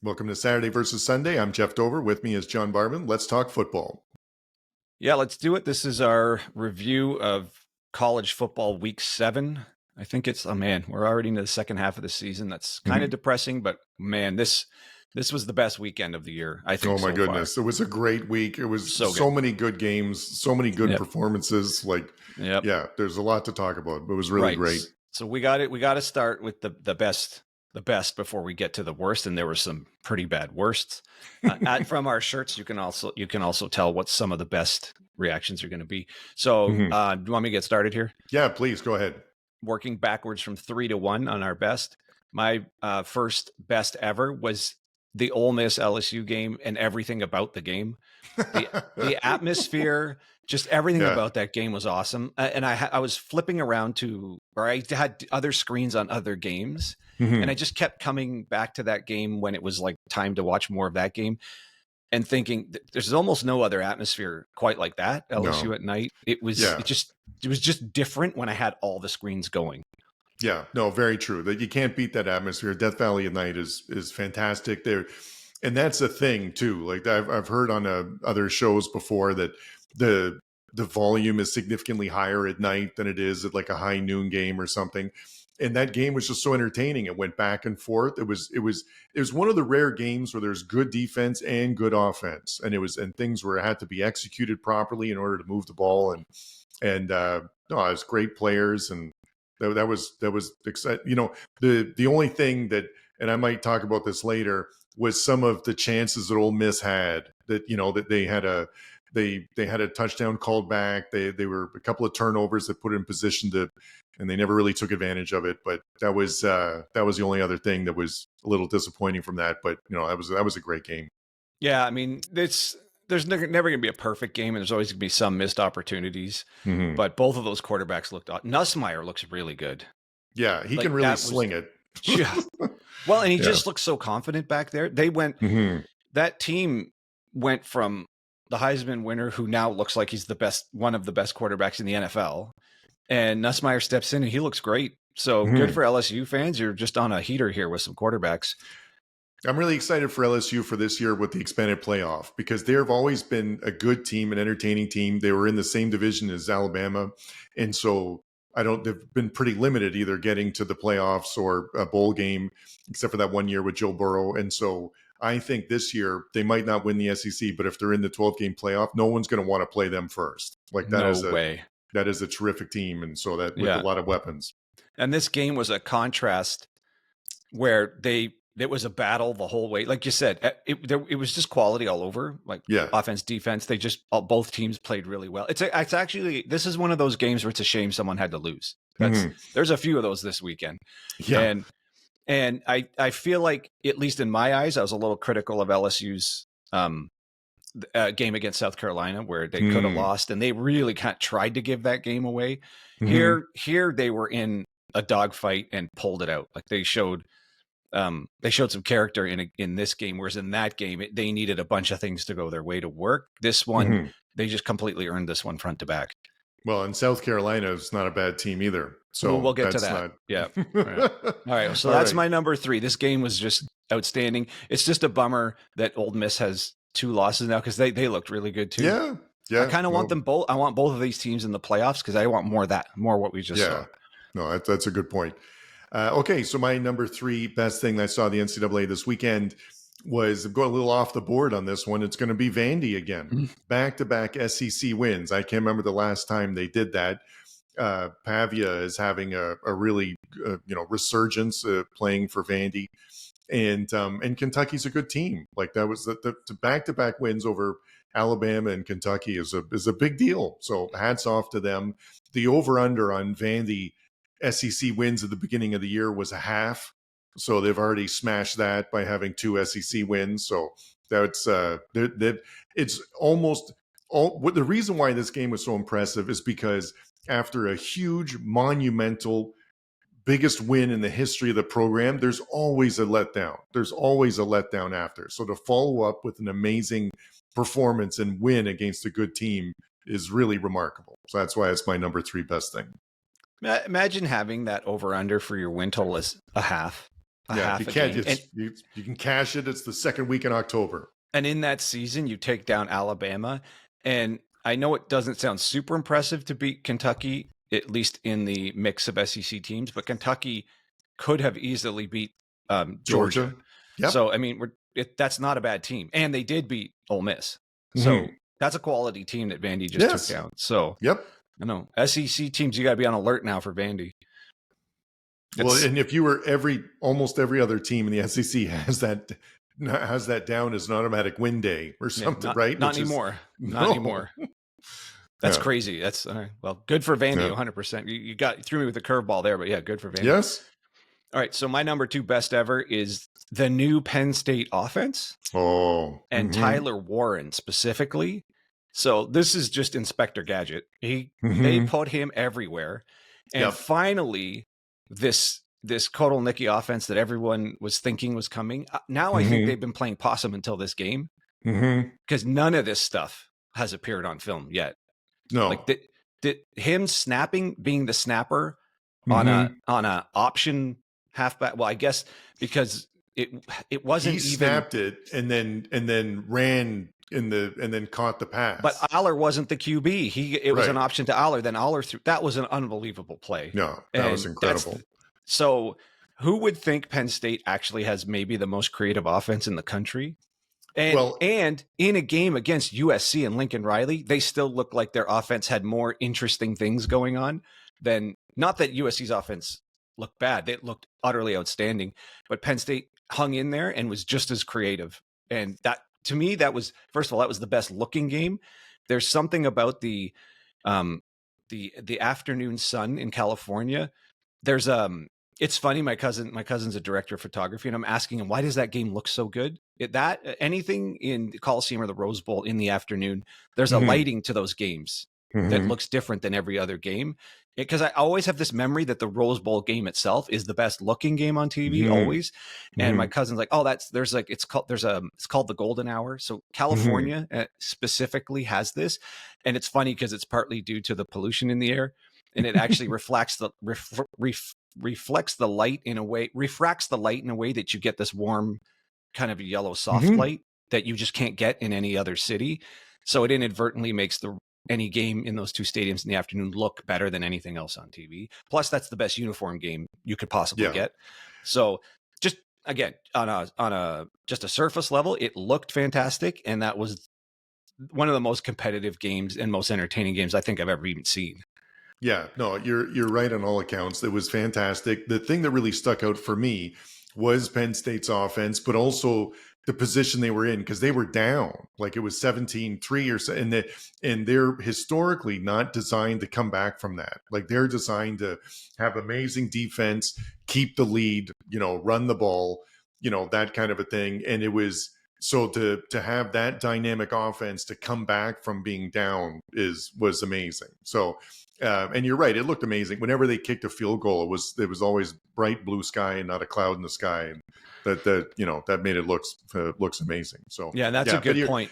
Welcome to Saturday versus Sunday. I'm Jeff Dover. With me is John Barman. Let's talk football. Yeah, let's do it. This is our review of college football week 7. I think it's, oh man, we're already into the second half of the season. That's kind of depressing, but man, this was the best weekend of the year, I think. Oh my goodness. It was a great week. It was so many good games, so many good performances. Yeah, there's a lot to talk about. It was really great. So we got to start with the best before we get to the worst, and there were some pretty bad worsts. From our shirts, you can also tell what some of the best reactions are going to be. So, do you want me to get started here? Yeah, please go ahead. Working backwards from 3 to 1 on our best. My first best ever was the Ole Miss LSU game and everything about the game. The atmosphere, just everything about that game was awesome. And I was flipping around I had other screens on other games, and I just kept coming back to that game when it was like time to watch more of that game and thinking there's almost no other atmosphere quite like that. LSU at night. It was just different when I had all the screens going. Yeah, no, very true. That you can't beat that atmosphere. Death Valley at night is fantastic there. And that's the thing too. Like I've heard on other shows before that the volume is significantly higher at night than it is at like a high noon game or something. And that game was just so entertaining. It went back and forth. It was one of the rare games where there's good defense and good offense, and things where it had to be executed properly in order to move the ball. And it was great players, and that was exciting. You know, the only thing that, and I might talk about this later, was some of the chances that Ole Miss had that they had a touchdown called back. They were a couple of turnovers that put it in position and they never really took advantage of it. But that was the only other thing that was a little disappointing from that. But that was a great game. Yeah, I mean, there's never going to be a perfect game, and there's always going to be some missed opportunities. But both of those quarterbacks Nussmeier looks really good. Yeah, he can really sling it. Yeah. Well, and he just looks so confident back there. They went, that team went from the Heisman winner, who now looks like he's one of the best quarterbacks in the NFL, and Nussmeier steps in and he looks great. So good for LSU fans. You're just on a heater here with some quarterbacks. I'm really excited for LSU for this year with the expanded playoff, because they've always been a good team, an entertaining team. They were in the same division as Alabama. And so they've been pretty limited either getting to the playoffs or a bowl game, except for that one year with Joe Burrow. And so I think this year they might not win the SEC, but if they're in the 12-game playoff, no one's going to want to play them first. Like that is a terrific team. And so that with a lot of weapons. And this game was a contrast where it was a battle the whole way. Like you said, it was just quality all over, like offense, defense. Both teams played really well. It's actually, this is one of those games where it's a shame someone had to lose. There's a few of those this weekend. Yeah. And I feel like, at least in my eyes, I was a little critical of LSU's game against South Carolina, where they could have lost, and they really kind of tried to give that game away. Here they were in a dogfight and pulled it out. Like they showed some character in this game, whereas in that game they needed a bunch of things to go their way to work. This one, they just completely earned this one front to back. Well, and South Carolina is not a bad team either. So we'll get to that. Yeah. All right. So that's my number 3. This game was just outstanding. It's just a bummer that Ole Miss has 2 losses now, because they looked really good too. Yeah. I kind of want them both. I want both of these teams in the playoffs, because I want more what we just saw. No, that's a good point. Okay, so my number 3 best thing that I saw the NCAA this weekend was, going a little off the board on this one. It's going to be Vandy again. Back-to-back SEC wins. I can't remember the last time they did that. Pavia is having a really resurgence playing for Vandy, and Kentucky's a good team. Like that was the back-to-back wins over Alabama and Kentucky is a big deal. So hats off to them. The over-under on Vandy SEC wins at the beginning of the year was 0.5. So they've already smashed that by having 2 SEC wins. So that's it's almost all. The reason why this game was so impressive is because after a huge, monumental, biggest win in the history of the program, there's always a letdown. There's always a letdown after. So to follow up with an amazing performance and win against a good team is really remarkable. So that's why it's my number 3 best thing. Imagine having that over under for your win total as 0.5. half a game. You can cash it. It's the second week in October. And in that season, you take down Alabama. And I know it doesn't sound super impressive to beat Kentucky, at least in the mix of SEC teams, but Kentucky could have easily beat Georgia. Yep. So, I mean, that's not a bad team. And they did beat Ole Miss. So that's a quality team that Vandy just took down. So, I know SEC teams, you got to be on alert now for Vandy. And if you were almost every other team in the SEC has that down as an automatic win day or something, right? Not anymore. Not anymore. That's crazy. That's well, good for Vandy, 100%. You threw me with a curveball there, but yeah, good for Vandy. Yes. All right. So my number 2 best ever is the new Penn State offense. And Tyler Warren specifically. So this is just Inspector Gadget. They put him everywhere, and finally, this Kotal Nicky offense that everyone was thinking was coming. Now I think they've been playing possum until this game because none of this stuff has appeared on film yet. No, like him snapping, being the snapper on a option halfback. Well, I guess because it wasn't. He snapped it and then ran and then caught the pass. But Aller wasn't the QB. It was an option to Aller. Then Aller threw. That was an unbelievable play. No, that was incredible. So who would think Penn State actually has maybe the most creative offense in the country? And in a game against USC and Lincoln Riley, they still looked like their offense had more interesting things going on than, not that USC's offense looked bad. They looked utterly outstanding, but Penn State hung in there and was just as creative. And that, to me, that was, first of all, that was the best looking game. There's something about the afternoon sun in California. There's it's funny. My cousin's a director of photography, and I'm asking him, why does that game look so good? Anything in the Coliseum or the Rose Bowl in the afternoon, there's a lighting to those games that looks different than every other game. Because I always have this memory that the Rose Bowl game itself is the best looking game on TV always. And my cousin's like, oh, it's called the Golden Hour. So California specifically has this, and it's funny because it's partly due to the pollution in the air, and it actually reflects the light in a way that you get this warm kind of yellow soft light that you just can't get in any other city. So it inadvertently makes any game in those two stadiums in the afternoon look better than anything else on TV. Plus, that's the best uniform game you could possibly get. So just again, on a surface level, it looked fantastic, and that was one of the most competitive games and most entertaining games I think I've ever even seen. Yeah, no, you're right on all accounts. It was fantastic. The thing that really stuck out for me was Penn State's offense, but also the position they were in, because they were down, like it was 17-3 or so, and they're historically not designed to come back from that. Like they're designed to have amazing defense, keep the lead, run the ball, that kind of a thing. And it was so to have that dynamic offense to come back from being down was amazing. So. And you're right; it looked amazing. Whenever they kicked a field goal, it was always bright blue sky and not a cloud in the sky, and that made it looks amazing. So yeah, that's a good point.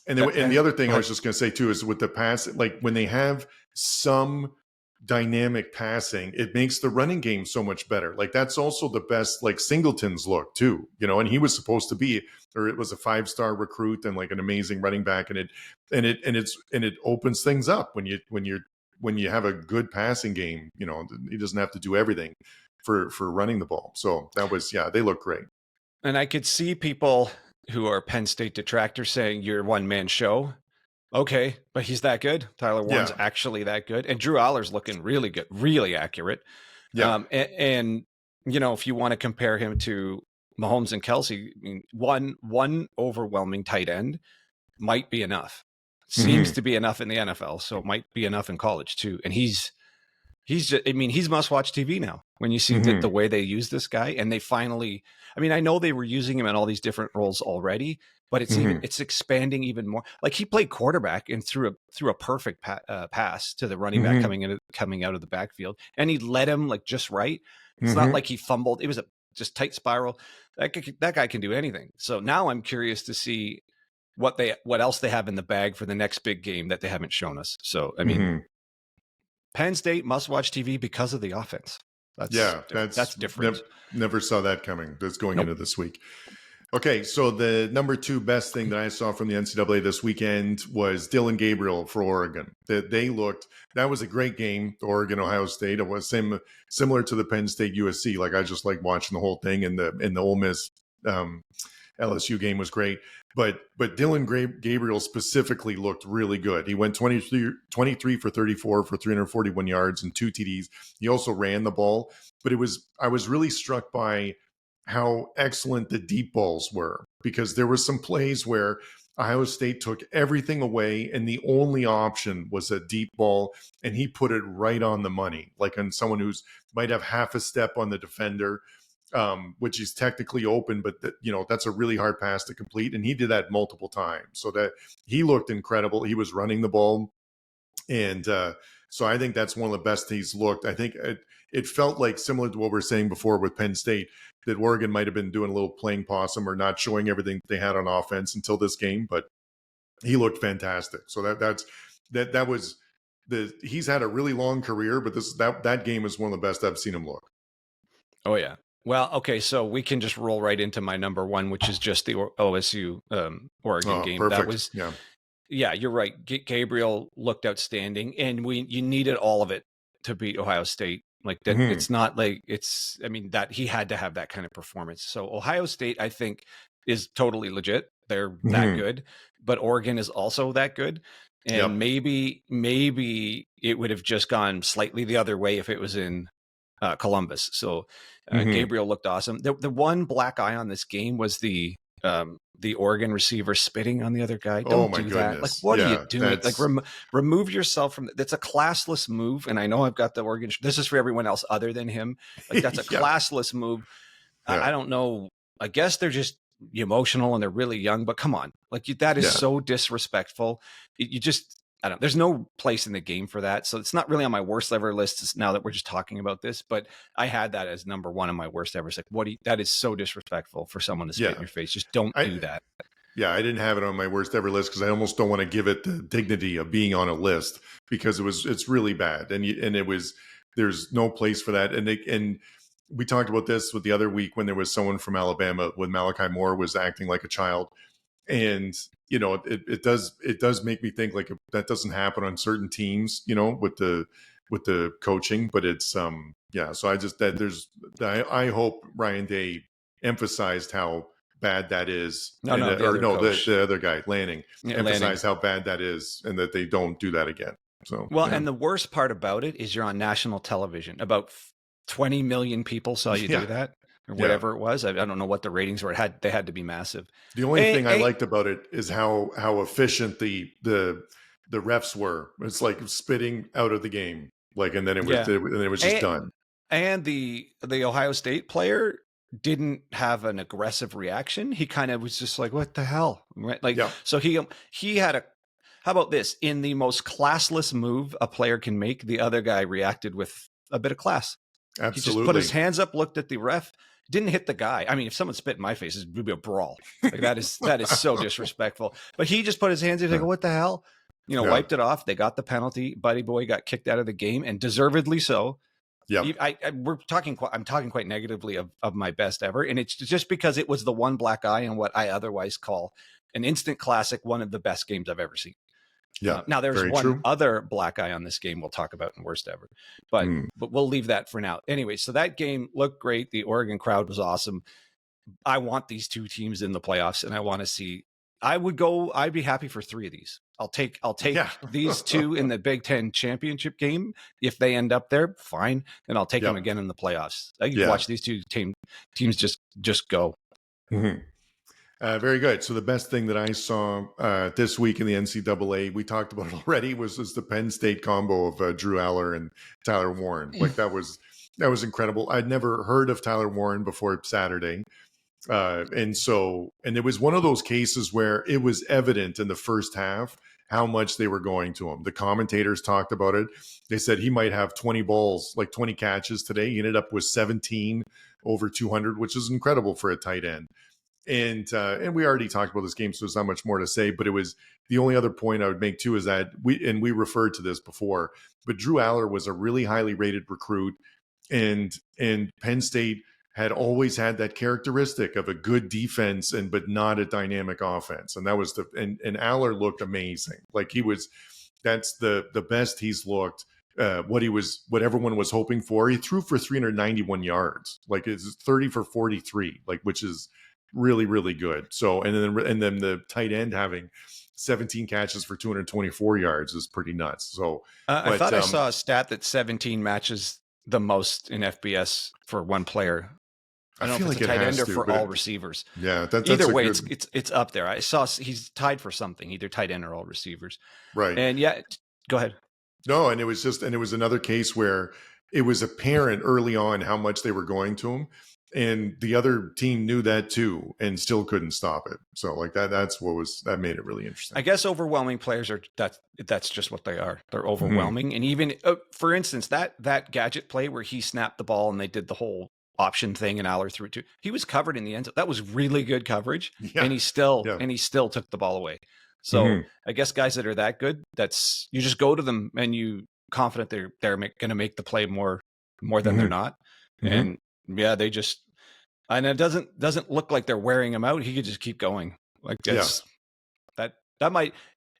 And the other thing I was just going to say too is with the pass, like when they have some dynamic passing, it makes the running game so much better. Like that's also the best. Like Singleton's look too, and he was supposed to be, or it was a 5-star recruit and like an amazing running back, and it opens things up when you have a good passing game. He doesn't have to do everything for running the ball. So that was, they look great. And I could see people who are Penn State detractors saying you're a one-man show. Okay, but he's that good. Tyler Warren's actually that good. And Drew Aller's looking really good, really accurate. Yeah. And if you want to compare him to Mahomes and Kelsey, I mean, one overwhelming tight end might be enough. Seems to be enough in the NFL, so it might be enough in college too. And he's just, I mean, he's must-watch TV now when you see the way they use this guy. And they finally, I mean, I know they were using him in all these different roles already, but it's expanding even more. Like he played quarterback and threw a perfect pass to the running back coming out of the backfield, and he led him like just right. It's not like he fumbled. It was a just tight spiral. That guy can do anything. So now I'm curious to see what else they have in the bag for the next big game that they haven't shown us. So, I mean, Penn State must watch TV because of the offense. That's different. Never saw that coming. That's going into this week. Okay, so the number 2 best thing that I saw from the NCAA this weekend was Dylan Gabriel for Oregon. That was a great game, Oregon, Ohio State. It was similar to the Penn State USC. Like, I just like watching the whole thing, and the Ole Miss LSU game was great. But Dylan Gabriel specifically looked really good. He went 23 for 34 for 341 yards and 2 TDs. He also ran the ball. But I was really struck by how excellent the deep balls were, because there were some plays where Ohio State took everything away and the only option was a deep ball, and he put it right on the money, like on someone who's might have half a step on the defender, which is technically open, but that's a really hard pass to complete. And he did that multiple times. So that he looked incredible. He was running the ball. And so I think that's one of the best he's looked. I think it felt like, similar to what we were saying before with Penn State, that Oregon might have been doing a little playing possum or not showing everything they had on offense until this game, but he looked fantastic. So he's had a really long career, but that game is one of the best I've seen him look. Oh yeah. Well, okay, so we can just roll right into my number 1, which is just the OSU Oregon game. Perfect. That was yeah, you're right. Gabriel looked outstanding, and you needed all of it to beat Ohio State. Like that, It's not like that he had to have that kind of performance. So Ohio State, I think, is totally legit. They're that good, but Oregon is also that good. And maybe it would have just gone slightly the other way if it was in Columbus. So Gabriel looked awesome. The one black eye on this game was the Oregon receiver spitting on the other guy. Don't do that. Like, what are you doing? Like, remove yourself from that. That's a classless move. And I know I've got the Oregon. This is for everyone else other than him. Like, that's a classless move. I don't know. I guess they're just emotional and they're really young, but come on. Like, that is so disrespectful. You just, I don't, there's no place in the game for that. So it's not really on my worst ever list now that we're just talking about this, but I had that as number 1 on my worst ever. It's like, that is so disrespectful for someone to spit in your face. Just don't do that. Yeah, I didn't have it on my worst ever list because I almost don't want to give it the dignity of being on a list, because it's really bad. And there's no place for that. And we talked about this with the other week when there was someone from Alabama, when Malachi Moore was acting like a child. And, it does make me think, like, that doesn't happen on certain teams, with the coaching, but it's, so I hope Ryan Day emphasized how bad that is. The other guy, Lanning, emphasized how bad that is and that they don't do that again. So, and the worst part about it is you're on national television. About 20 million people saw you do that. Or whatever it was. I don't know what the ratings were. They had to be massive. The only thing I liked about it is how efficient the refs were. It's like spitting out of the game. Like, and then it was just done. And the Ohio State player didn't have an aggressive reaction. He kind of was just like, what the hell? Right? Like, so he had how about this? In the most classless move a player can make, the other guy reacted with a bit of class. Absolutely. He just put his hands up, looked at the ref, didn't hit the guy. I mean, if someone spit in my face, it would be a brawl. Like, that is so disrespectful. But he just put his hands up, like, what the hell? Wiped it off. They got the penalty. Buddy Boy got kicked out of the game, and deservedly so. Yeah, I'm talking quite negatively of my best ever, and it's just because it was the one black eye in what I otherwise call an instant classic, one of the best games I've ever seen. Yeah. Now there's one other black eye on this game we'll talk about in worst ever, but we'll leave that for now. Anyway, so that game looked great. The Oregon crowd was awesome. I want these two teams in the playoffs, and I want to see. I'd be happy for 3 of these. I'll take these 2 in the Big 10 championship game. If they end up there, fine. And I'll take them again in the playoffs. I can watch these two teams just go. Mm-hmm. Very good. So the best thing that I saw this week in the NCAA, we talked about it already, was the Penn State combo of Drew Aller and Tyler Warren. Like, that was incredible. I'd never heard of Tyler Warren before Saturday. And it was one of those cases where it was evident in the first half how much they were going to him. The commentators talked about it. They said he might have 20 balls, like 20 catches today. He ended up with 17 over 200, which is incredible for a tight end. And we already talked about this game, so there's not much more to say, but it was the only other point I would make too, is that we referred to this before, but Drew Aller was a really highly rated recruit. and Penn State had always had that characteristic of a good defense but not a dynamic offense. And that was and Aller looked amazing. Like that's the best he's looked. What everyone was hoping for. He threw for 391 yards. Like it's 30 for 43, like, which is really, really good. So, and then the tight end having 17 catches for 224 yards is pretty nuts. So I thought I saw a stat that 17 matches the most in FBS for one player. I don't know if it's a tight end or for all receivers. Yeah, that's either way, it's up there. I saw he's tied for something, either tight end or all receivers. Right. And yeah, go ahead. No, and it was another case where it was apparent early on how much they were going to him, and the other team knew that too, and still couldn't stop it. So like that made it really interesting. I guess overwhelming players that's just what they are. They're overwhelming, and even for instance, that gadget play where he snapped the ball and they did the whole option thing and Aller threw it to. He was covered in the end zone. That was really good coveverage, and he still took the ball away. So I guess guys that are that good, you just go to them and you confident they're going to make the play more than they're not. And yeah, they just, and it doesn't look like they're wearing him out. He could just keep going. Like that might,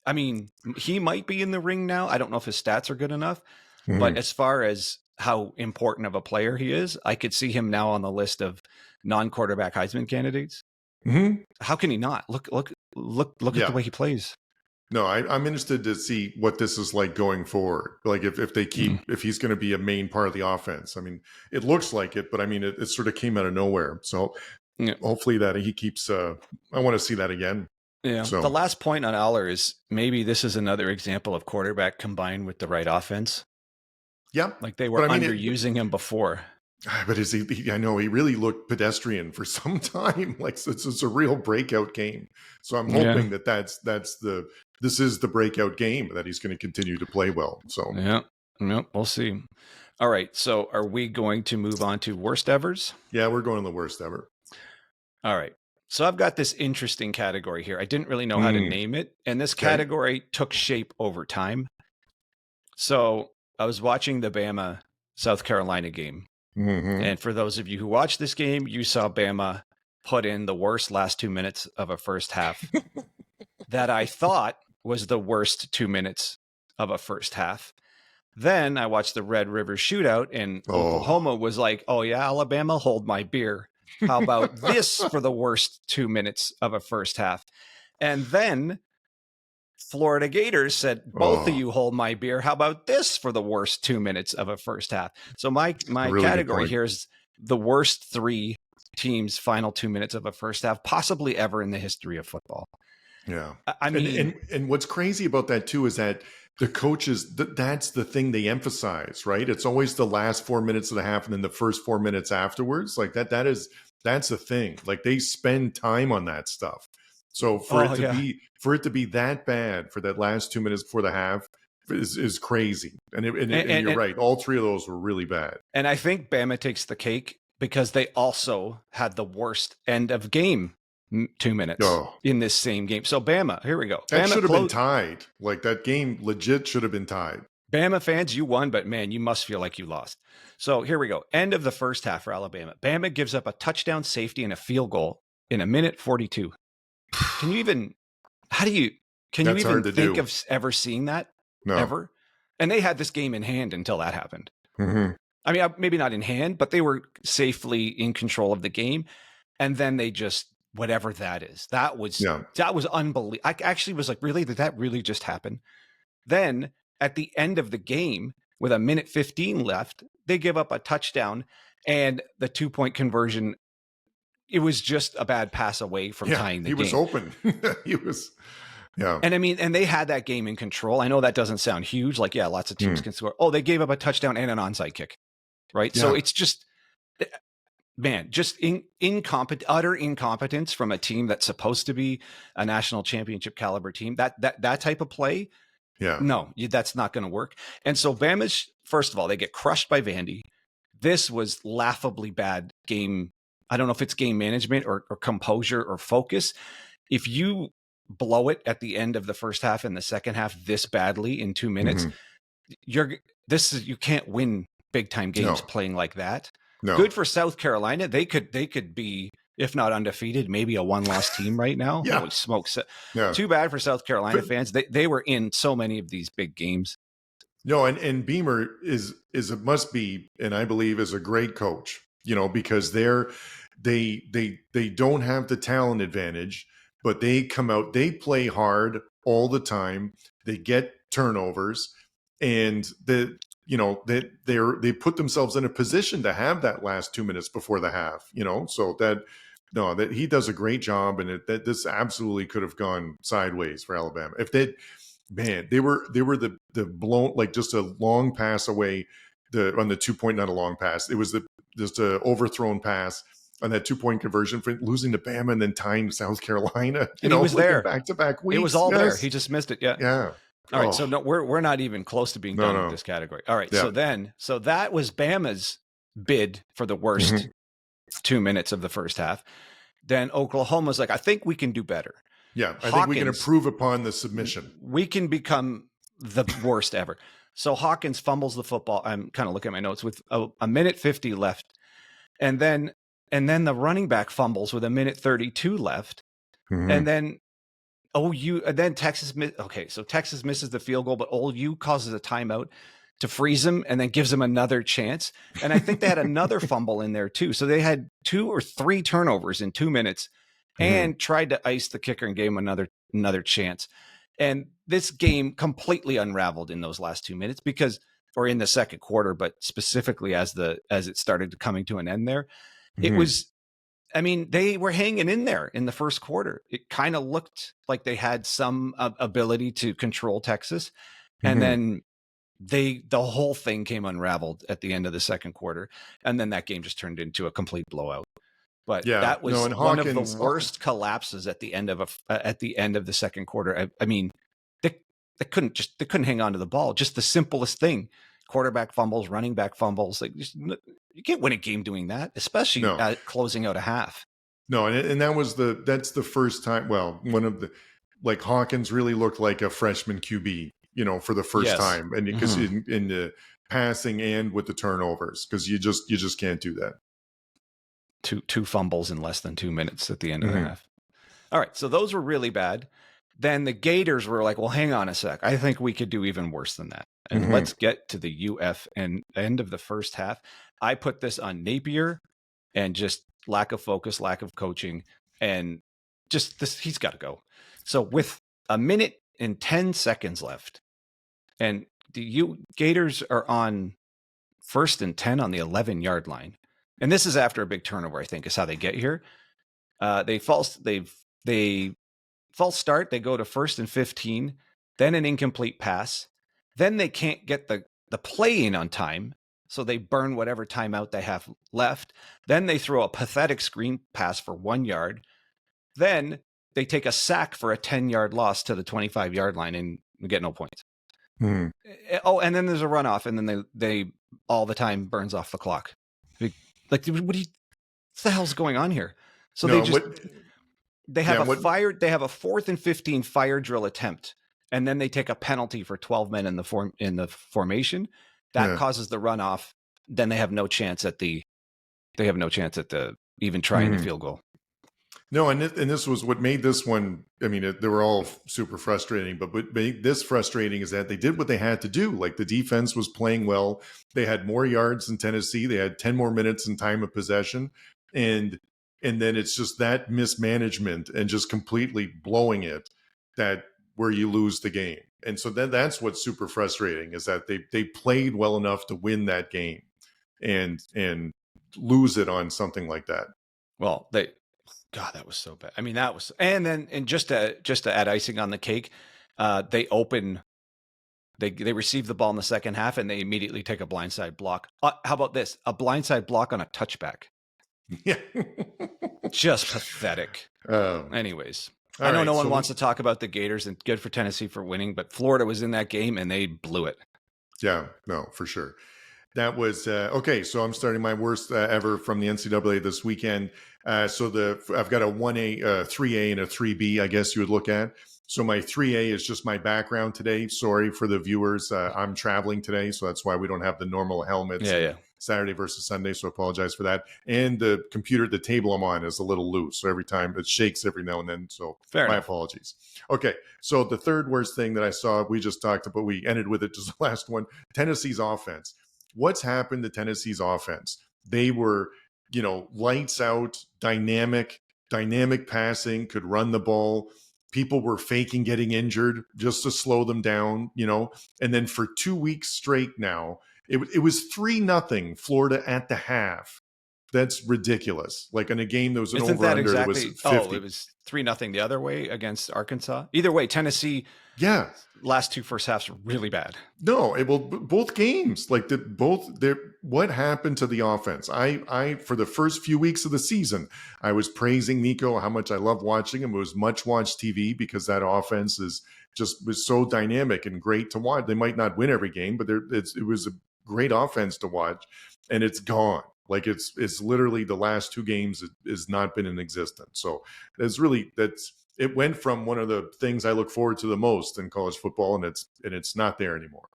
I mean, he might be in the ring now. I don't know if his stats are good enough, but as far as how important of a player he is, I could see him now on the list of non-quarterback Heisman candidates. How can he not? Look at the way he plays. No, I'm interested to see what this is like going forward. Like if they keep, if he's going to be a main part of the offense. I mean, it looks like it, but I mean, it sort of came out of nowhere. So hopefully that he keeps, I want to see that again. Yeah. So the last point on Aller is maybe this is another example of quarterback combined with the right offense. Yeah. Like they were underusing him before. But I know he really looked pedestrian for some time. Like it's a real breakout game. So I'm hoping this is the breakout game that he's going to continue to play well. So we'll see. All right. So are we going to move on to worst evers? Yeah, we're going to the worst ever. All right. So I've got this interesting category here. I didn't really know how to name it. And this category took shape over time. So I was watching the Bama South Carolina game. And for those of you who watched this game, you saw Bama put in the worst last 2 minutes of a first half that I thought was the worst 2 minutes of a first half. Then I watched the Red River Shootout, and Oklahoma was like, oh yeah, Alabama, hold my beer. How about this for the worst 2 minutes of a first half? And then Florida Gators said, both of you hold my beer. How about this for the worst 2 minutes of a first half? So my really category here is the worst three teams' final 2 minutes of a first half, possibly ever in the history of football. Yeah. I mean, and what's crazy about that too is that the coaches, that's the thing they emphasize, right? It's always the last 4 minutes of the half and then the first 4 minutes afterwards. Like that's the thing. Like they spend time on that stuff. So for it to be that bad for that last 2 minutes before the half is crazy. And you're right. All three of those were really bad. And I think Bama takes the cake because they also had the worst end of game 2 minutes in this same game. So Bama, here we go. That should have been tied. Like that game legit should have been tied. Bama fans, you won, but man, you must feel like you lost. So here we go. End of the first half for Alabama. Bama gives up a touchdown, safety, and a field goal in 1:42. Can you even think of ever seeing that? No. Ever? And they had this game in hand until that happened. I mean, maybe not in hand, but they were safely in control of the game. And then they just, whatever that is, that was unbelievable. I actually was like, really? Did that really just happen? Then at the end of the game, with 1:15 left, they give up a touchdown and the 2-point conversion. It was just a bad pass away from tying the game. He was open. And I mean, and they had that game in control. I know that doesn't sound huge. Like, yeah, lots of teams can score. Oh, they gave up a touchdown and an onside kick. Right. Yeah. So it's just, man, just utter incompetence from a team that's supposed to be a national championship caliber team. That type of play. Yeah. No, that's not going to work. And so Bama's, first of all, they get crushed by Vandy. This was laughably bad game. I don't know if it's game management or composure or focus. If you blow it at the end of the first half and the second half this badly in 2 minutes, you can't win big time games playing like that. No. Good for South Carolina. They could be, if not undefeated, maybe a one-loss team right now. Yeah. Holy smokes. Yeah. Too bad for South Carolina fans. They were in so many of these big games. No, and Beamer is a must be, and I believe is a great coach, because they don't have the talent advantage, but they come out, they play hard all the time. They get turnovers, and they put themselves in a position to have that last 2 minutes before the half, so that he does a great job, and that this absolutely could have gone sideways for Alabama. If they were the blown, like just a long pass away on the 2 point, not a long pass. It was just a overthrown pass on that 2 point conversion for losing to Bama and then tying South Carolina. He was there back-to-back weeks. It was all there. He just missed it. Yeah. Yeah. All right. So no, we're not even close to being done with this category. All right. Yeah. So that was Bama's bid for the worst 2 minutes of the first half. Then Oklahoma's like, I think we can do better. Yeah, I think we can improve upon the submission. We can become the worst ever. So Hawkins fumbles the football. I'm kind of looking at my notes with a minute 50 left. And then the running back fumbles with a minute 32 left. And then Texas Texas misses the field goal, but OU causes a timeout to freeze him and then gives him another chance. And I think they had another fumble in there too. So they had 2 or 3 turnovers in 2 minutes. And tried to ice the kicker and gave him another chance. And this game completely unraveled in those last 2 minutes or in the second quarter, but specifically as it started coming to an end there. It was, they were hanging in there in the first quarter. It kind of looked like they had some ability to control Texas. And then the whole thing came unraveled at the end of the second quarter. And then that game just turned into a complete blowout. But that was one of the worst collapses at the end of the second quarter. They couldn't hang on to the ball. Just the simplest thing: quarterback fumbles, running back fumbles. You can't win a game doing that, especially closing out a half. No, and that's the first time. Well, one of the Hawkins really looked like a freshman QB, for the first time, and because in the passing and with the turnovers, because you just can't do that. Two fumbles in less than 2 minutes at the end of the half. All right. So those were really bad. Then the Gators were like, well, hang on a sec. I think we could do even worse than that. And let's get to the UF and end of the first half. I put this on Napier and just lack of focus, lack of coaching, and just this, he's got to go. So with a minute and 10 seconds left, and the Gators are on 1st and 10 on the 11-yard line. And this is after a big turnover, I think, is how they get here. They false start. They go to 1st and 15, then an incomplete pass. Then they can't get the play in on time, so they burn whatever timeout they have left. Then they throw a pathetic screen pass for 1 yard. Then they take a sack for a 10-yard loss to the 25-yard line and get no points. Oh, and then there's a runoff, and then they all the time burns off the clock. What the hell's going on here? So they have a 4th and 15 fire drill attempt, and then they take a penalty for 12 men in the formation. That causes the runoff. Then they have no chance at even trying the field goal. No, and this was what made this one. They were all super frustrating, but what made this frustrating is that they did what they had to do. Like, the defense was playing well. They had more yards than Tennessee. They had 10 more minutes in time of possession. And then it's just that mismanagement and just completely blowing it where you lose the game. And so that's what's super frustrating, is that they played well enough to win that game and lose it on something like that. Well, God, that was so bad. And just to add icing on the cake, they receive the ball in the second half and they immediately take a blindside block. How about this? A blindside block on a touchback. Yeah. Just pathetic. Anyways, I know no one wants to talk about the Gators, and good for Tennessee for winning, but Florida was in that game and they blew it. Yeah, no, for sure. That was okay. So I'm starting my worst ever from the NCAA this weekend. So I've got a 1A, 3A, and a 3B, I guess you would look at. So my 3A is just my background today. Sorry for the viewers. I'm traveling today, so that's why we don't have the normal helmets. Yeah. Saturday versus Sunday, so I apologize for that. And the computer, the table I'm on is a little loose, so every time it shakes every now and then. So my apologies. Okay, so the third worst thing that I saw, we just talked about, we ended with it, just the last one, Tennessee's offense. What's happened to Tennessee's offense? They were, lights out, dynamic passing, could run the ball. People were faking getting injured just to slow them down, and then for 2 weeks straight now, it was 3-0 Florida at the half. That's ridiculous. Like in a game that was an over under, it was 50. It was 3-0 the other way against Arkansas. Either way, Tennessee. Yeah. Last two first halves were really bad. No, both games, like what happened to the offense? I for the first few weeks of the season, I was praising Nico, how much I love watching him. It was much watched TV because that offense was so dynamic and great to watch. They might not win every game, but it was a great offense to watch, and it's gone. Like it's literally the last two games has not been in existence. So it went from one of the things I look forward to the most in college football, and it's not there anymore.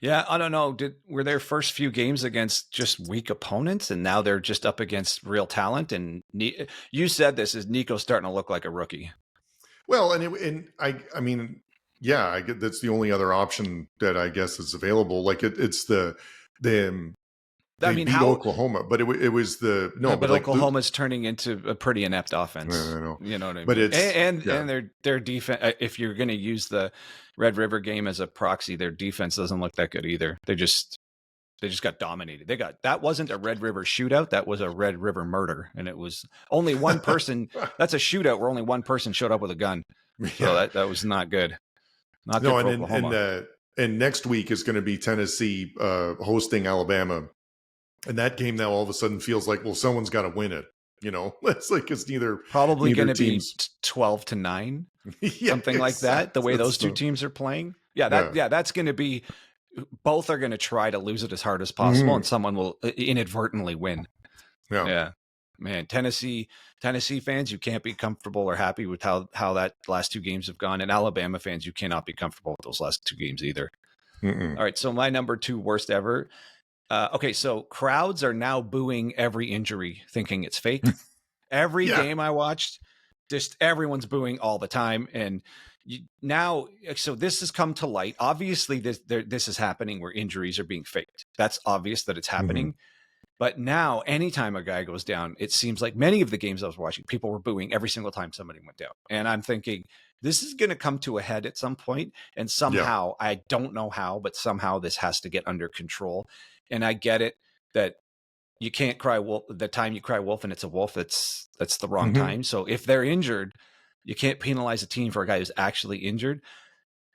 Yeah, I don't know. Were their first few games against just weak opponents, and now they're just up against real talent? And you said this is Nico starting to look like a rookie. Well, I mean, yeah, I get that's the only other option that I guess is available. Like it's the beat Oklahoma, but it was but Oklahoma's turning into a pretty inept offense. No. You know what I mean? But and their defense. If you're going to use the Red River game as a proxy, their defense doesn't look that good either. They just got dominated. That wasn't a Red River shootout. That was a Red River murder, and it was only one person. That's a shootout where only one person showed up with a gun. Yeah. So that was not good. Not good for Oklahoma. And next week is going to be Tennessee hosting Alabama. And that game now all of a sudden feels like, well, someone's got to win it. It's like it's probably going to be 12-9, something like that. The way those two teams are playing, that's going to be. Both are going to try to lose it as hard as possible, and someone will inadvertently win. Yeah, man. Tennessee fans, you can't be comfortable or happy with how that last two games have gone, and Alabama fans, you cannot be comfortable with those last two games either. All right, so my number 2 worst ever. Okay, so crowds are now booing every injury, thinking it's fake. Every game I watched, just everyone's booing all the time. And so this has come to light. Obviously, this is happening where injuries are being faked. That's obvious that it's happening. But now, anytime a guy goes down, it seems like many of the games I was watching, people were booing every single time somebody went down. And I'm thinking, this is going to come to a head at some point. And somehow, I don't know how, but somehow this has to get under control. And I get it that you can't cry wolf. The time you cry wolf and it's a wolf, that's the wrong time. So if they're injured, you can't penalize a team for a guy who's actually injured.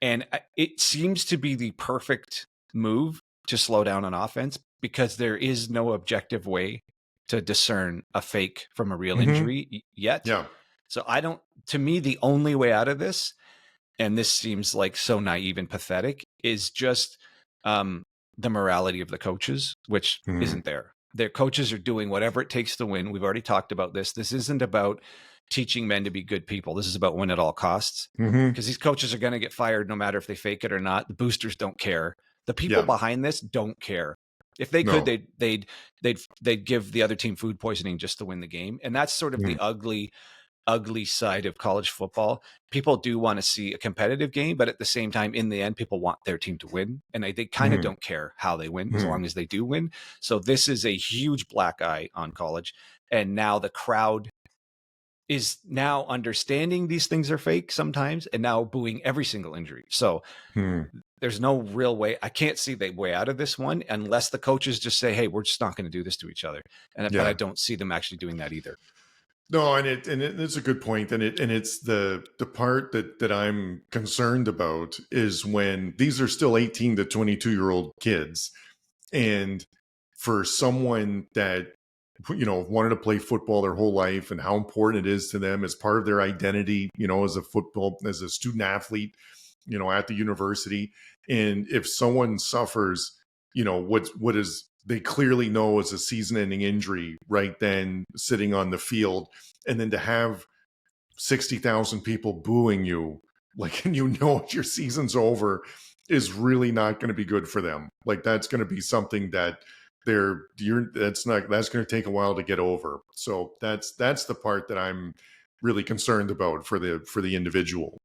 And it seems to be the perfect move to slow down on offense because there is no objective way to discern a fake from a real injury yet. Yeah. So to me, the only way out of this, and this seems like so naive and pathetic, is just the morality of the coaches, which isn't there. Their coaches are doing whatever it takes to win. We've already talked about this. This isn't about teaching men to be good people. This is about win at all costs, because these coaches are going to get fired no matter if they fake it or not. The boosters don't care. The people behind this don't care. If they could, they'd give the other team food poisoning just to win the game. And that's sort of the ugly side of college football. People do want to see a competitive game, but at the same time, in the end, people want their team to win. And they kind of don't care how they win as long as they do win. So this is a huge black eye on college. And now the crowd is now understanding these things are fake sometimes and now booing every single injury. So there's no real way. I can't see the way out of this one unless the coaches just say, hey, we're just not going to do this to each other. But I don't see them actually doing that either. No, and it's a good point, and it's the part that I'm concerned about is when these are still 18 to 22-year-old kids, and for someone that wanted to play football their whole life and how important it is to them as part of their identity, as a student athlete, at the university, and if someone suffers, what is they clearly know is a season-ending injury right then sitting on the field, and then to have 60,000 people booing you, like, and you know your season's over, is really not going to be good for them. Like, that's going to be something that that's going to take a while to get over. So that's the part that I'm really concerned about for the individual,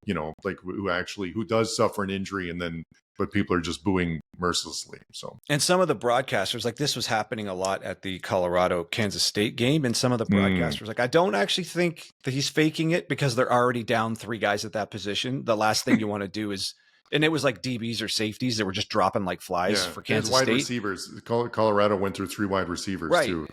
like who does suffer an injury but people are just booing mercilessly. So, and some of the broadcasters, like, this was happening a lot at the Colorado Kansas State game, and some of the broadcasters, like, I don't actually think that he's faking it because they're already down 3 guys at that position. The last thing you want to do is, and it was like DBs or safeties that were just dropping like flies for Kansas wide State. Receivers. Colorado went through 3 wide receivers too.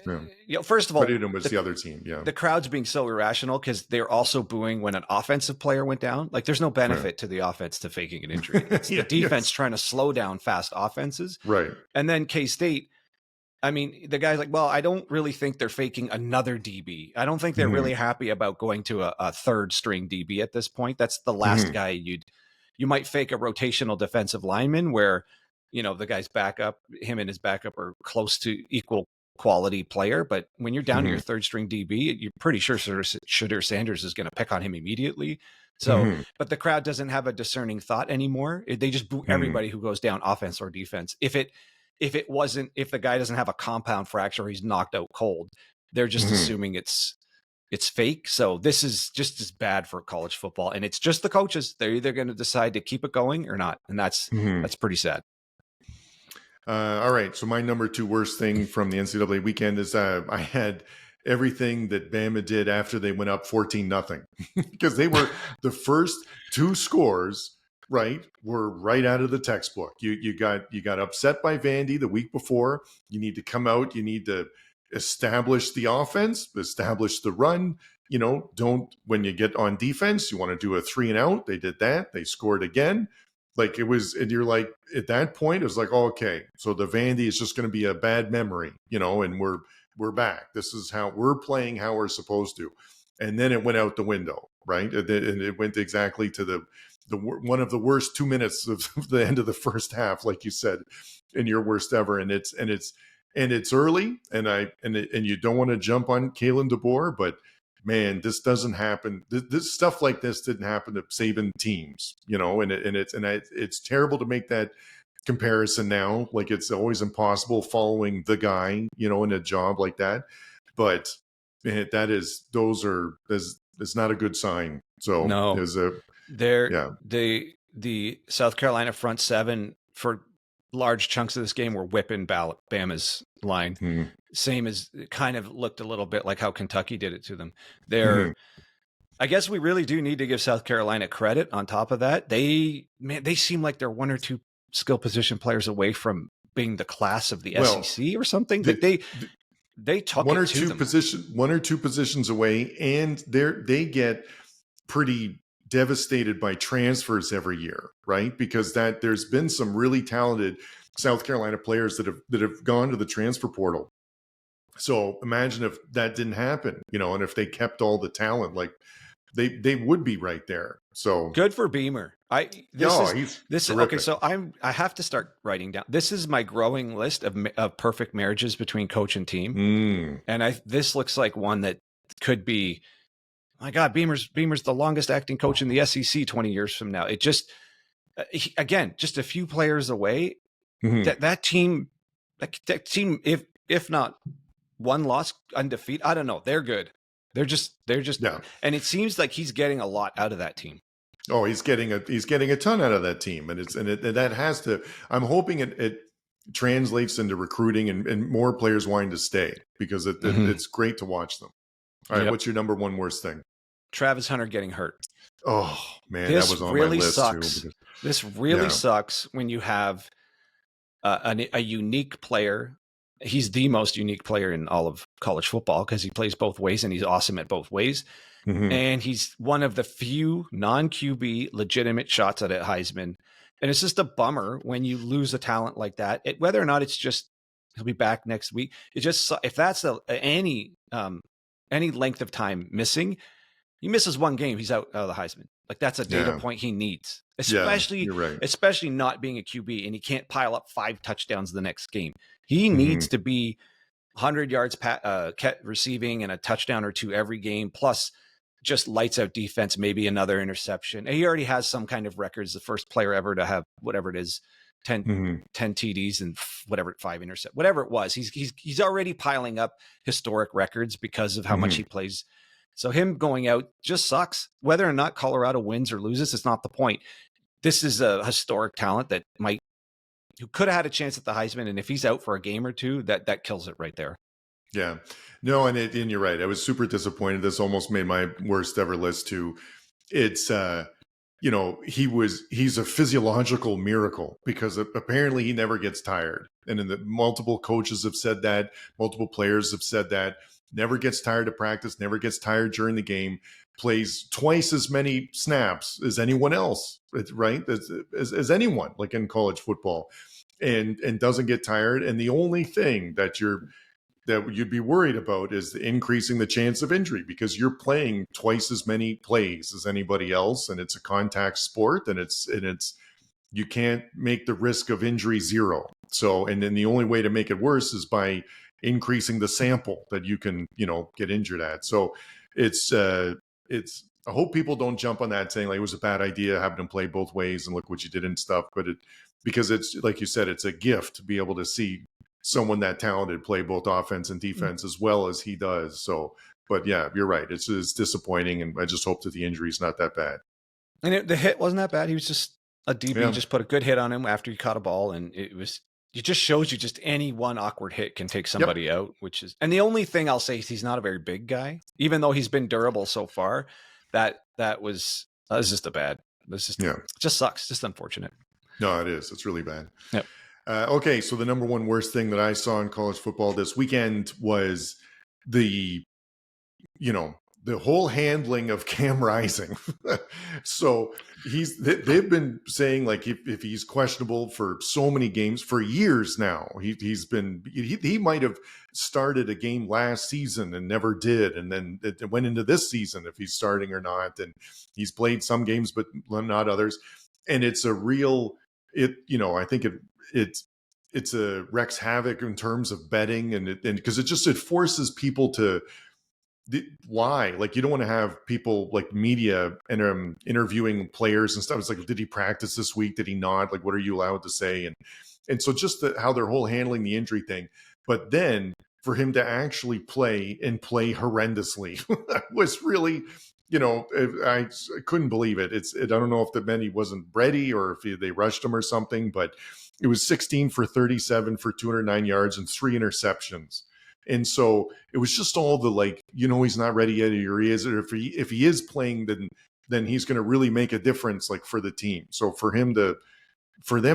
Yeah. First of all, but it was the other team. Yeah, the crowd's being so irrational because they're also booing when an offensive player went down. Like, there's no benefit to the offense to faking an injury. It's the defense trying to slow down fast offenses. Right. And then K-State, I mean, the guy's like, well, I don't really think they're faking another DB. I don't think they're really happy about going to a third string DB at this point. That's the last guy you might fake a rotational defensive lineman where, the guy's backup, him and his backup are close to equal quality player. But when you're down to your third string DB, you're pretty sure Shedeur Sanders is going to pick on him immediately. So, but the crowd doesn't have a discerning thought anymore. They just boo everybody who goes down, offense or defense. If the guy doesn't have a compound fracture, or he's knocked out cold, they're just assuming it's fake. So this is just as bad for college football, and it's just the coaches. They're either going to decide to keep it going or not, and that's pretty sad. All right, so my number 2 worst thing from the NCAA weekend is I had everything that Bama did after they went up 14-0 because they were the first 2 scores. Right, were right out of the textbook. You got upset by Vandy the week before. You need to come out. You need to establish the offense, establish the run. Don't, when you get on defense, you want to do a 3 and out. They did that. They scored again. Like, it was, and you're like, at that point, it was like, oh, okay, so the Vandy is just going to be a bad memory, and we're back. This is how we're playing, how we're supposed to. And then it went out the window, right? And it went exactly to the one of the worst 2 minutes of the end of the first half, like you said, in your worst ever. And it's early, and you don't want to jump on Kalen DeBoer, but man, this doesn't happen. This stuff like this didn't happen to Saban teams, and it's terrible to make that comparison now. Like, it's always impossible following the guy, in a job like that. But man, it's not a good sign. So no, the South Carolina front 7 for large chunks of this game were whipping Bama's line. Same as, it kind of looked a little bit like how Kentucky did it to them. I guess we really do need to give South Carolina credit on top of that. They seem like they're 1 or 2 skill position players away from being the class of the SEC or something. They took 1 or 2 positions away, and they get pretty devastated by transfers every year, right? Because there's been some really talented South Carolina players that have gone to the transfer portal. So imagine if that didn't happen, and if they kept all the talent, like they would be right there. So good for Beamer. He's okay. So I have to start writing down. This is my growing list of perfect marriages between coach and team, and this looks like one that could be. My God, Beamer's the longest acting coach in the SEC 20 years from now. It just, again, just a few players away. That team, if not one loss, undefeated. I don't know. They're good. They're just, and it seems like he's getting a lot out of that team. Oh, he's getting a ton out of that team, and that has to. I'm hoping it translates into recruiting and more players wanting to stay, because it's great to watch them. All right, What's your number 1 worst thing? Travis Hunter getting hurt. Oh man, that was on my list too. This really sucks when you have a unique player. He's the most unique player in all of college football because he plays both ways and he's awesome at both ways. And he's one of the few non-QB legitimate shots at a Heisman. And it's just a bummer when you lose a talent like that. Whether or not it's just he'll be back next week. It just, if that's any length of time missing, he misses 1 game, he's out of the Heisman. Like, that's a data point he needs, especially especially not being a QB, and he can't pile up 5 touchdowns the next game. He needs to be 100 yards receiving and a touchdown or 2 every game, plus just lights out defense, maybe another interception. And he already has some kind of records, the first player ever to have whatever it is, 10 TDs and whatever, 5 intercept, whatever it was. He's already piling up historic records because of how much he plays. So him going out just sucks. Whether or not Colorado wins or loses, it's not the point. This is a historic talent that who could have had a chance at the Heisman, and if he's out for a game or two, that kills it right there. Yeah, no, and you're right. I was super disappointed. This almost made my worst ever list too. It's he's a physiological miracle because apparently he never gets tired. And multiple coaches have said that, multiple players have said that, never gets tired of practice, never gets tired during the game, plays twice as many snaps as anyone else, right? As anyone, like in college football, and doesn't get tired. And the only thing that you'd be worried about is increasing the chance of injury because you're playing twice as many plays as anybody else, and it's a contact sport, and it's you can't make the risk of injury zero. So, and then the only way to make it worse is by increasing the sample that you can, get injured at. So it's I hope people don't jump on that saying like it was a bad idea having him play both ways and look what you did and stuff. But because it's like you said, it's a gift to be able to see someone that talented play both offense and defense as well as he does. So, but yeah, you're right. It's disappointing, and I just hope that the injury's not that bad. And the hit wasn't that bad. He was just a DB, just put a good hit on him after he caught a ball, and it just shows you just any one awkward hit can take somebody out, and the only thing I'll say is he's not a very big guy, even though he's been durable so far. That was just just sucks. Just unfortunate. No, it is. It's really bad. Yep. Okay, so the number one worst thing that I saw in college football this weekend was the whole handling of Cam Rising. So they've been saying like if he's questionable for so many games for years now, he might have started a game last season and never did, and then it went into this season if he's starting or not, and he's played some games but not others, and it's a real I think it's a wreaks havoc in terms of betting and because it forces people to lie. Like you don't want to have people like media and interviewing players and stuff. It's like, did he practice this week? Did he not? Like, what are you allowed to say? And so just how they're whole handling the injury thing. But then for him to actually play horrendously was really, I couldn't believe it. I don't know if that meant he wasn't ready or if they rushed him or something, but it was 16 for 37 for 209 yards and 3 interceptions. And so it was just all the he's not ready yet, or he is, or if he is playing, then he's going to really make a difference for the team. So for them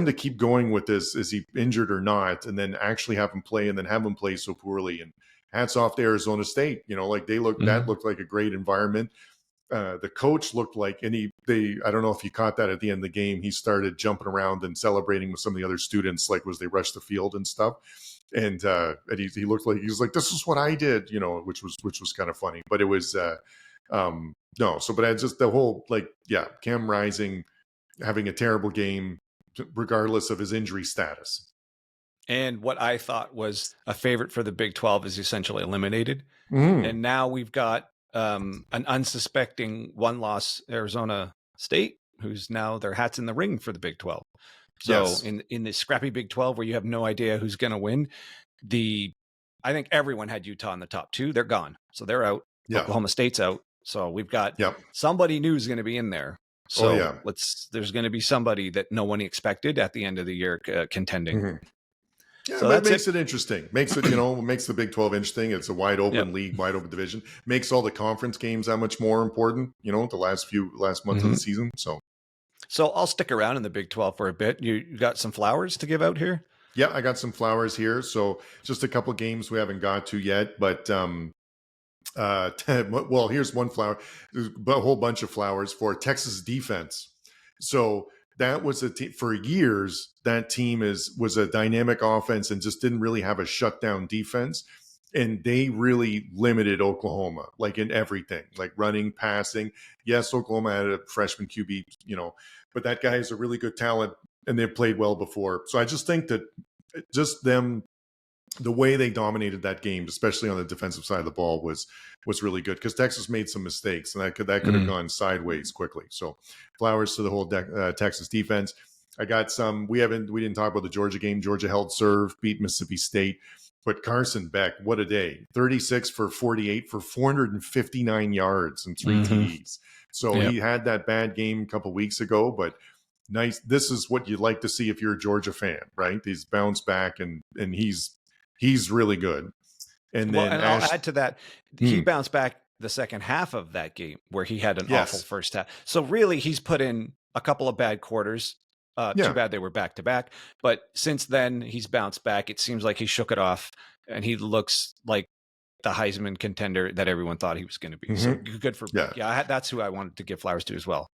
to keep going with this, is he injured or not, and then actually have him play and then have him play so poorly. And hats off to Arizona State. That looked like a great environment. The coach looked like, I don't know if you caught that at the end of the game, he started jumping around and celebrating with some of the other students, as they rushed the field and stuff. And he looked like, he was like, this is what I did, which was kind of funny, but it was, but I just, the whole, Cam Rising having a terrible game, regardless of his injury status. And what I thought was a favorite for the Big 12 is essentially eliminated. And now we've got an unsuspecting one-loss Arizona State, who's now their hat's in the ring for the Big 12. So yes. in the scrappy Big 12 where you have no idea who's going to win, I think everyone had Utah in the top 2. They're gone. So they're out. Yeah. Oklahoma State's out. So we've got somebody new is going to be in there. So there's going to be somebody that no one expected at the end of the year contending. Yeah, so that makes it interesting. Makes it, makes the Big 12 interesting. It's a wide open league, wide open division. Makes all the conference games that much more important, the last months of the season. So I'll stick around in the Big 12 for a bit. You got some flowers to give out here? Yeah, I got some flowers here. So just a couple games we haven't got to yet, but well, here's one flower. There's a whole bunch of flowers for Texas defense. So that was a team for years. That team was a dynamic offense and just didn't really have a shutdown defense. And they really limited Oklahoma, in everything, running, passing. Yes, Oklahoma had a freshman QB, but that guy is a really good talent and they've played well before. So I just think that just them the way they dominated that game, especially on the defensive side of the ball, was really good, because Texas made some mistakes, and that could have gone sideways quickly. So flowers to the whole Texas defense. I got some. We didn't talk about the Georgia game. Georgia held serve, beat Mississippi State. But Carson Beck, what a day. 36 for 48 for 459 yards and 3 TDs. So he had that bad game a couple weeks ago, but nice. This is what you'd like to see if you're a Georgia fan, right? He's bounced back, and he's really good. And then I'll add to that, he bounced back the second half of that game where he had an awful first half. So really, he's put in a couple of bad quarters. Too bad they were back to back. But since then, he's bounced back. It seems like he shook it off, and he looks like the Heisman contender that everyone thought he was going to be. So good for that's who I wanted to give flowers to as well.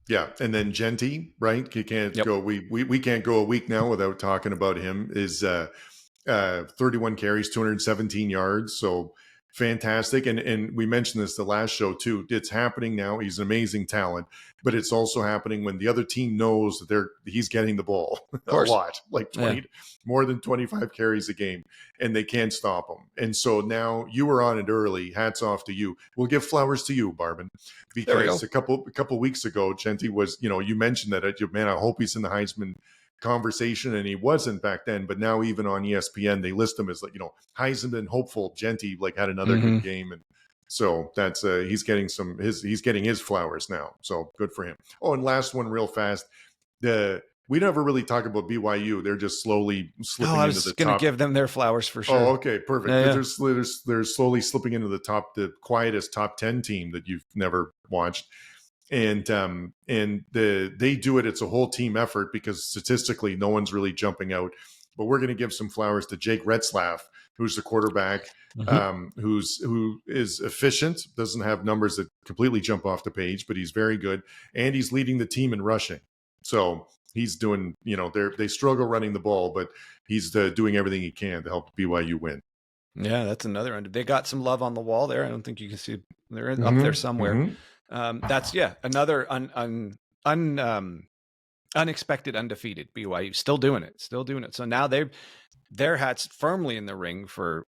Yeah, and then Genty, right? You can't go. We can't go a week now without talking about him. Is 31 carries, 217 yards. So fantastic. And we mentioned this the last show too. It's happening now. He's an amazing talent, but it's also happening when the other team knows that he's getting the ball a lot, like 20, more than 25 carries a game, and they can't stop him. And so now you were on it early. Hats off to you. We'll give flowers to you, Barban, because a couple weeks ago, Genty was, you mentioned that, man, I hope he's in the Heisman conversation, and he wasn't back then, but now even on ESPN they list him as, like, Heisman hopeful. Genty had another good game, and so that's he's getting his flowers now, so good for him. Oh, and last one real fast, we never really talk about BYU. They're just slowly slipping into the top. I was going to give them their flowers for sure. Oh, okay, perfect. They're slowly slipping into the quietest top 10 team that you've never watched. And they do it. It's a whole team effort, because statistically no one's really jumping out. But we're going to give some flowers to Jake Retzlaff, who's the quarterback, who is efficient, doesn't have numbers that completely jump off the page, but he's very good, and he's leading the team in rushing. So he's doing, they struggle running the ball, but he's doing everything he can to help BYU win. Yeah, that's another one. They got some love on the wall there. I don't think you can see they're up there somewhere. That's another unexpected undefeated BYU, still doing it. So now their hats firmly in the ring for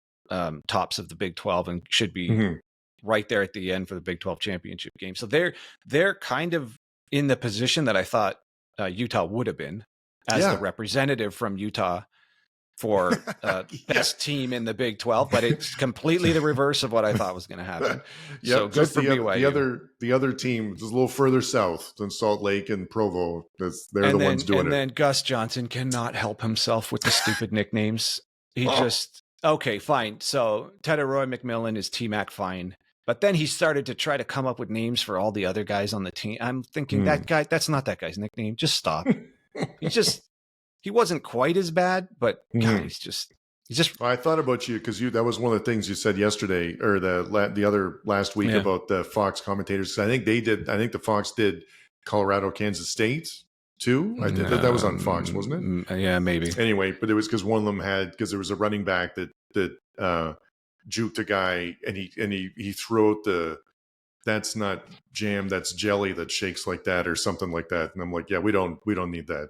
tops of the Big 12, and should be right there at the end for the Big 12 championship game. So they're kind of in the position that I thought Utah would have been as the representative from Utah for best team in the Big 12, but it's completely the reverse of what I thought was going to happen. So good for BYU. The other team is a little further south than Salt Lake and Provo. They're the ones doing it. And then Gus Johnson cannot help himself with the stupid nicknames. He okay, fine. So Tedoroy McMillan is T-Mac, fine. But then he started to try to come up with names for all the other guys on the team. I'm thinking that's not that guy's nickname. Just stop. He wasn't quite as bad, but God, he's just. Well, I thought about you because that was one of the things you said yesterday, or the other last week, about the Fox commentators. I think the Fox did Colorado, Kansas State too. I did that was on Fox, wasn't it? Yeah, maybe. Anyway, but it was because one of them because there was a running back that juked a guy, and he threw out that's not jam, that's jelly that shakes like that, or something like that. And I'm like, yeah, we don't need that.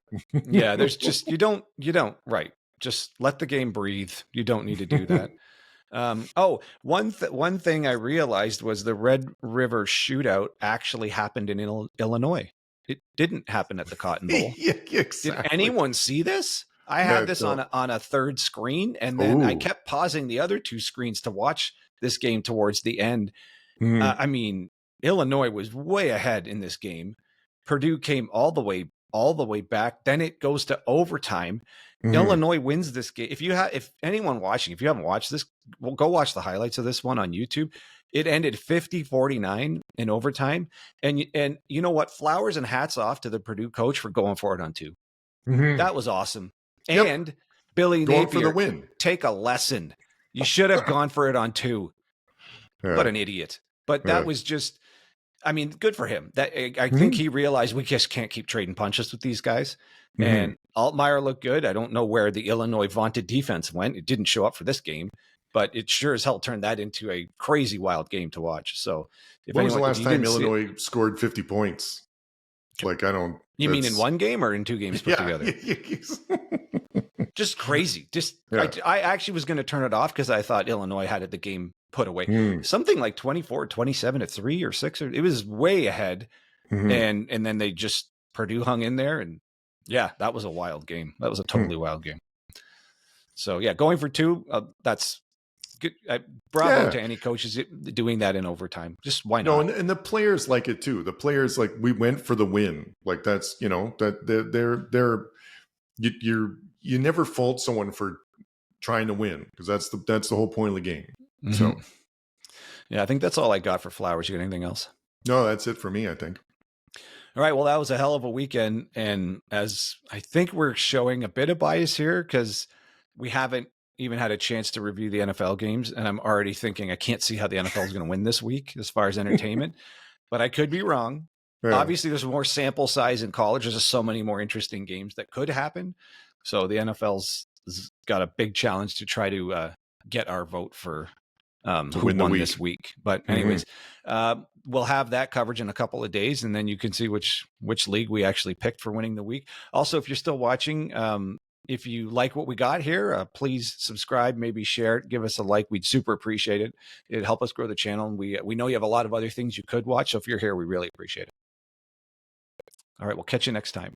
Yeah, there's just you don't right. Just let the game breathe. You don't need to do that. One thing I realized was the Red River shootout actually happened in Illinois. It didn't happen at the Cotton Bowl. Yeah, exactly. Did anyone see this? I had this on a third screen, and then I kept pausing the other two screens to watch this game towards the end. I mean, Illinois was way ahead in this game. Purdue came all the way back. Then it goes to overtime. Illinois wins this game. If anyone watching, if you haven't watched this, well, go watch the highlights of this one on YouTube. It ended 50-49 in overtime. And you know what? Flowers and hats off to the Purdue coach for going for it on 2. That was awesome. And Billy going Napier, for the win. Take a lesson. You should have gone for it on 2. What an idiot. But that was just, I mean, good for him. That I think he realized we just can't keep trading punches with these guys. And Altmaier looked good. I don't know where the Illinois vaunted defense went. It didn't show up for this game, but it sure as hell turned that into a crazy wild game to watch. So when was the last time Illinois scored 50 points? Like, I don't. You mean in one game or in 2 games put together? Just crazy. Just I actually was going to turn it off because I thought Illinois had the game put away. Something like 24-27 at 3 or 6. It was way ahead. And then they just Purdue hung in there, and that was a wild game. That was a totally wild game. So going for 2, that's good. Bravo to any coaches doing that in overtime. Just why not? No, and the players like it too. The players, like, we went for the win. Like, that's, that you never fault someone for trying to win, because that's the whole point of the game. So I think that's all I got for Flowers. You got anything else? No, that's it for me, I think. All right. Well, that was a hell of a weekend. And as I think we're showing a bit of bias here, because we haven't even had a chance to review the NFL games. And I'm already thinking I can't see how the NFL is going to win this week as far as entertainment, but I could be wrong. Yeah. Obviously, there's more sample size in college. There's just so many more interesting games that could happen. So the NFL's got a big challenge to try to get our vote for who won this week. But anyways, we'll have that coverage in a couple of days, and then you can see which league we actually picked for winning the week. Also, if you're still watching, if you like what we got here, please subscribe, maybe share it, give us a like. We'd super appreciate it. It'd help us grow the channel. And we know you have a lot of other things you could watch. So if you're here, we really appreciate it. All right, we'll catch you next time.